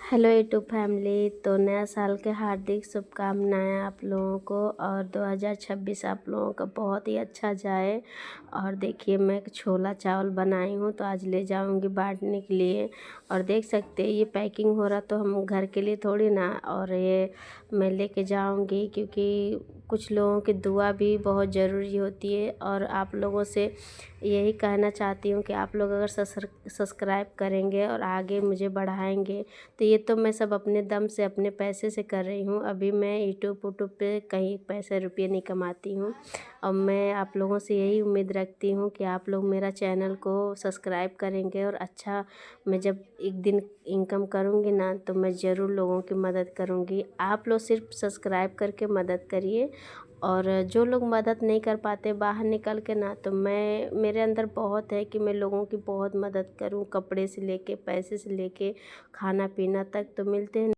Hello YouTube family. तो नया साल के हार्दिक शुभकामनाएं आप लोगों को, और 2026 आप लोगों का बहुत ही अच्छा जाए। और देखिए मैं छोला चावल बनाई हूँ, तो आज ले जाऊँगी बांटने के लिए। और देख सकते हैं ये पैकिंग हो रहा, तो हम घर के लिए थोड़ी ना, और ये मैं लेके जाऊँगी क्योंकि कुछ लोगों की दुआ भी बहुत ज़रूरी होती है। और आप लोगों से यही कहना चाहती हूँ कि आप लोग अगर सब्सक्राइब करेंगे और आगे मुझे बढ़ाएंगे, तो ये तो मैं सब अपने दम से अपने पैसे से कर रही हूँ। अभी मैं यूट्यूब पे कहीं पैसे रुपये नहीं कमाती हूँ। और मैं आप लोगों से यही उम्मीद रखती हूँ कि आप लोग मेरा चैनल को सब्सक्राइब करेंगे। और अच्छा, मैं जब एक दिन इनकम करूँगी ना, तो मैं ज़रूर लोगों की मदद करूँगी। आप लोग सिर्फ सब्सक्राइब करके मदद करिए। और जो लोग मदद नहीं कर पाते बाहर निकल के ना, तो मैं मेरे अंदर बहुत है कि मैं लोगों की बहुत मदद करूं, कपड़े से लेके पैसे से लेके खाना पीना तक। तो मिलते हैं।